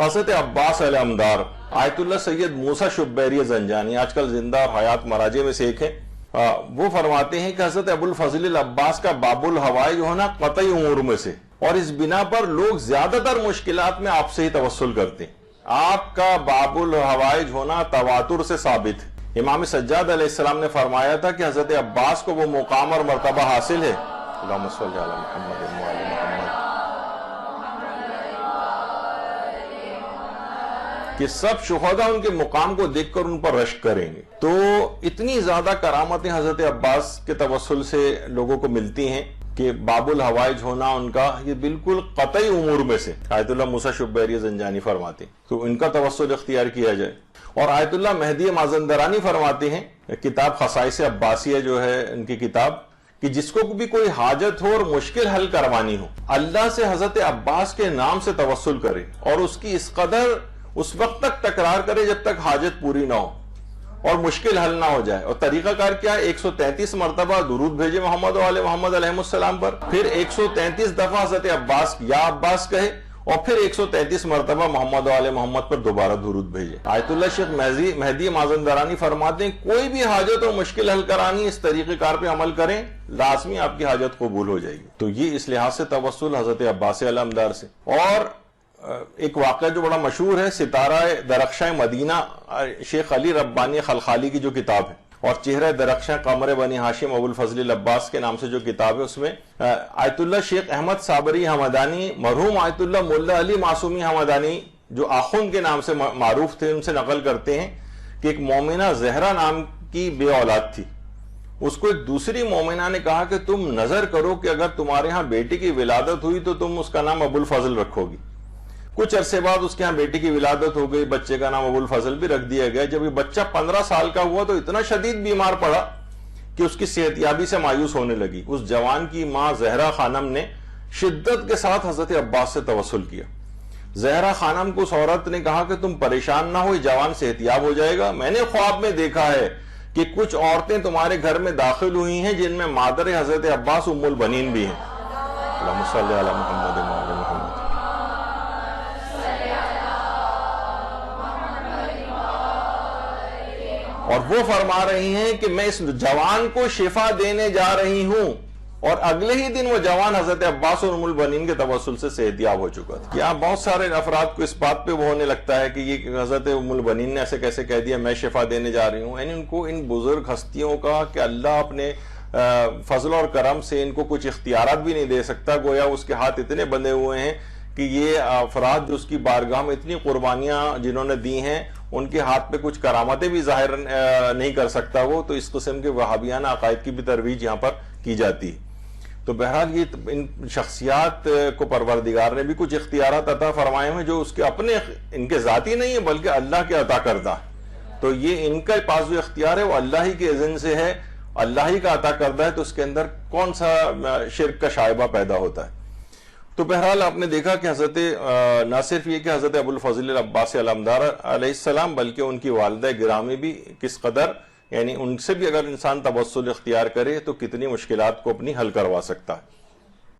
حضرت عباس علمدار آیت اللہ سید موسیٰ شبیری زنجانی آج کل زندہ اور حیات مراجع میں سے ایک ہیں، وہ فرماتے ہیں کہ حضرت ابو الفضل العباس کا باب الہوائج جو ہے نا قطعی امور میں سے، اور اس بنا پر لوگ زیادہ تر مشکلات میں آپ سے ہی توسل کرتے ہیں۔ آپ کا باب الہوائج ہونا تواتر سے ثابت ہے۔ امام سجاد علیہ السلام نے فرمایا تھا کہ حضرت عباس کو وہ مقام اور مرتبہ حاصل ہے، اللہم صلی علی محمد وعلی محمد، کہ سب شہداء ان کے مقام کو دیکھ کر ان پر رشک کریں گے۔ تو اتنی زیادہ کرامتیں حضرت عباس کے توسل سے لوگوں کو ملتی ہیں کہ باب الہوائج ہونا ان کا یہ بالکل قطعی امور میں سے۔ آیت اللہ موسیٰ شبیری زنجانی فرماتے ہیں تو ان کا توسل اختیار کیا جائے۔ اور آیت اللہ مہدی مازندرانی فرماتے ہیں، کتاب خصائص عباسیہ جو ہے ان کی کتاب، کہ جس کو بھی کوئی حاجت ہو اور مشکل حل کروانی ہو، اللہ سے حضرت عباس کے نام سے توسل کرے اور اس کی اس قدر اس وقت تک تکرار کرے جب تک حاجت پوری نہ ہو اور مشکل حل نہ ہو جائے۔ اور طریقہ کار کیا ہے؟ 133 مرتبہ درود بھیجے محمد وعلی محمد علیہ السلام پر، پھر 133 دفعہ حضرت عباس یا عباس کہے، اور پھر 133 مرتبہ محمد وعلی محمد پر دوبارہ درود بھیجے۔ آیت اللہ شیخ مہدی مازندرانی فرماتے ہیں کوئی بھی حاجت اور مشکل حل کرانی اس طریقہ کار پہ عمل کریں، لازمی آپ کی حاجت قبول ہو جائے گی۔ تو یہ اس لحاظ سے توسل حضرت عباس علمدار سے۔ اور ایک واقعہ جو بڑا مشہور ہے، ستارہ درخشاں مدینہ، شیخ علی ربانی خلخالی کی جو کتاب ہے، اور چہرہ درخشاں قمر بنی ہاشم ابو الفضل العباس کے نام سے جو کتاب ہے، اس میں آیت اللہ شیخ احمد صابری حمدانی، مرحوم آیت اللہ ملا علی معصومی حمدانی جو آخوند کے نام سے معروف تھے، ان سے نقل کرتے ہیں کہ ایک مومنہ زہرا نام کی بے اولاد تھی۔ اس کو ایک دوسری مومنہ نے کہا کہ تم نظر کرو کہ اگر تمہارے ہاں بیٹی کی ولادت ہوئی تو تم اس کا نام ابو الفضل رکھو گی۔ کچھ عرصے بعد اس کے ہاں بیٹی کی ولادت ہو گئی، بچے کا نام ابو الفضل بھی رکھ دیا گیا۔ جب یہ بچہ 15 سال کا ہوا تو اتنا شدید بیمار پڑا کہ اس کی صحت یابی سے مایوس ہونے لگی۔ اس جوان کی ماں زہرا خانم نے شدت کے ساتھ حضرت عباس سے توسل کیا۔ زہرا خانم کو اس عورت نے کہا کہ تم پریشان نہ ہو، جوان صحت یاب ہو جائے گا۔ میں نے خواب میں دیکھا ہے کہ کچھ عورتیں تمہارے گھر میں داخل ہوئی ہیں جن میں مادر حضرت عباس ام البنین بھی ہیں۔ اللہم صلی علی محمد وعلی محمد۔ اور وہ فرما رہی ہیں کہ میں اس جوان کو شفا دینے جا رہی ہوں، اور اگلے ہی دن وہ جوان حضرت عباس اور ام البنین کے توسل سے صحت یاب ہو چکا تھا۔ یہاں بہت سارے افراد کو اس بات پہ وہ ہونے لگتا ہے کہ یہ حضرت ام البنین نے ایسے کیسے کہہ دیا میں شفا دینے جا رہی ہوں۔ یعنی ان کو ان بزرگ ہستیوں کا کہ اللہ اپنے فضل اور کرم سے ان کو کچھ اختیارات بھی نہیں دے سکتا، گویا اس کے ہاتھ اتنے بندھے ہوئے ہیں کہ یہ افراد جو اس کی بارگاہ میں اتنی قربانیاں جنہوں نے دی ہیں، ان کے ہاتھ پہ کچھ کرامتیں بھی ظاہر نہیں کر سکتا وہ۔ تو اس قسم کے وہابیانہ عقائد کی بھی ترویج یہاں پر کی جاتی ہے۔ تو بہرحال یہ ان شخصیات کو پروردگار نے بھی کچھ اختیارات عطا فرمائے ہیں جو اس کے اپنے ان کے ذاتی نہیں ہیں بلکہ اللہ کے عطا کردہ ہے۔ تو یہ ان کا پاس جو اختیار ہے وہ اللہ ہی کے اذن سے ہے، اللہ ہی کا عطا کردہ ہے، تو اس کے اندر کون سا شرک کا شائبہ پیدا ہوتا ہے۔ تو بہرحال آپ نے دیکھا کہ حضرت نہ صرف یہ کہ حضرت ابو الفضل العباس علمدار علیہ السلام بلکہ ان کی والدہ گرامی بھی کس قدر، یعنی ان سے بھی اگر انسان توسل اختیار کرے تو کتنی مشکلات کو اپنی حل کروا سکتا ہے۔